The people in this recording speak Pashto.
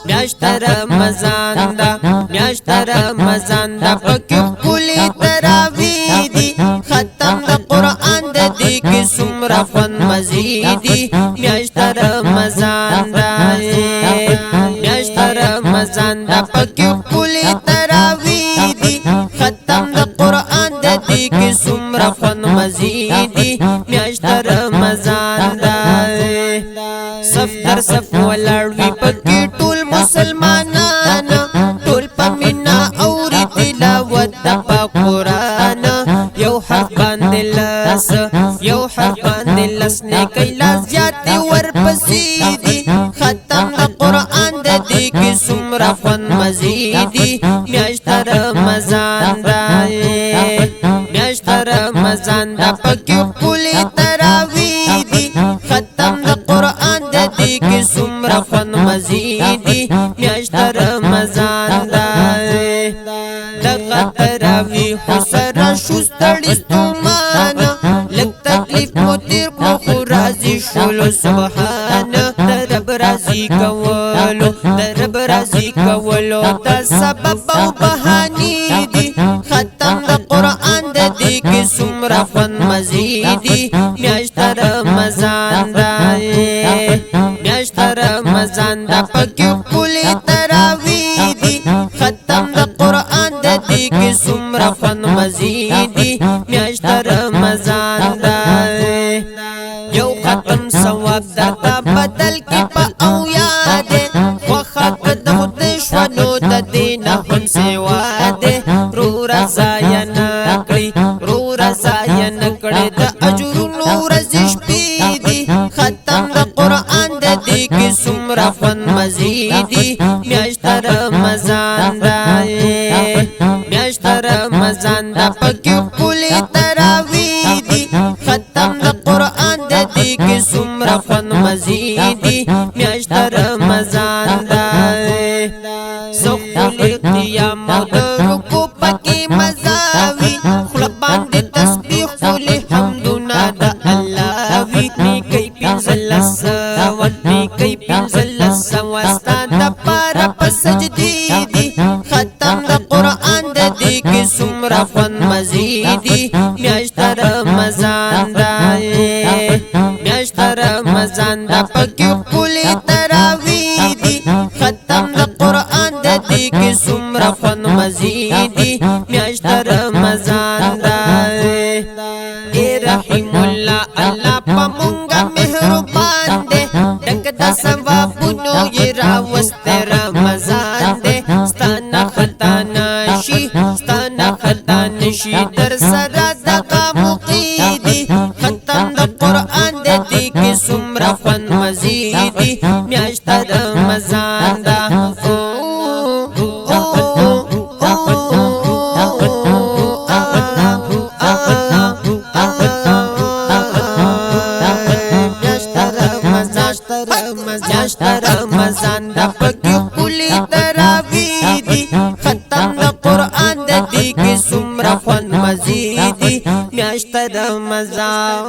میاشت رمضان دا میاشت رمضان دا پکې کلی تراوی دی ختم د قرآن د دې کې څومره خوند مزيدي میاشت رمضان دا میاشت رمضان دا پکې کلی تراوی دی ختم د قرآن د دې کې څومره خوند مزيدي میاشت رمضان دا صف در صف ولاړوي پکې ټول مسلمانان ټول پمینا اوري تلاوت د قرآن یو حرف باندې لاس یو حرف باندې لاس نه کيلا زیات ورپسې دي ختم د قرآن د دې کې څومره خوند مزيدي میاشت رمضان دا میاشت رمضان دا پکې کلی تراوی دي ختم د قرآن د دې کې څومره خوند مزيدي میاشت رمضان دا دغه تراوی خو سره شو ستړي ستومانه لږ تکلیف مو تیر کړو خو راضي شولو سبحانه د رب راضي کولو د رب راضي کولو دا سبب او بهانې دي ختم د قرآن د دې کې څومره خوند مزيدي میاشت رمضان دا میاشت رمضان دا پکې کلی تراوی دي ختم د قرآن د دې کې څومره خوند مزيدي میاشت رمضان دا یو ختم ثواب دا بدل کې په او یاد خوخه د خدای شونو د دین هم سیوا ده رو رضا یا نکړي رو رضا یا نکړي د اجر نور زش پیدي ختم د قرآن د دې کې څومره خوند مزيدي میاشت رمضان دا میاشت رمضان دا پکې کلی تراوی دي ختم د قرآن د دې کې څومره خوند مزيدي میاشت رمضان دا زخل قیام او د رکوع پکې مزاوي خپل باندې تسبیح کول حمدنا د الله وی می کوي پنځل سوات می کوي پنځل سواستا د پار په سجدي دي ختم د قرآن د دې کې څومره خوند مزيدي میاشت رمضان دا میاشت رمضان دا پکې کلی تراوی دي ختم د قرآن د دې کې څومره خوند مزيدي میاشت رمضان دا اے رحیم الله الله پمونګه مهربان دې دک د ثوابونو یې راوست رمضان دې ستانه خطا نشي ستانه خطا نشي در سره دغه مقیدي ختم د قرآن د دې کې څومره خوند مزيدي میاشت رمضان دا میاشت رمضان دا پکې کلی تراوی دي ختم د قرآن د دې کې څومره خوند مزيدي میاشت رمضان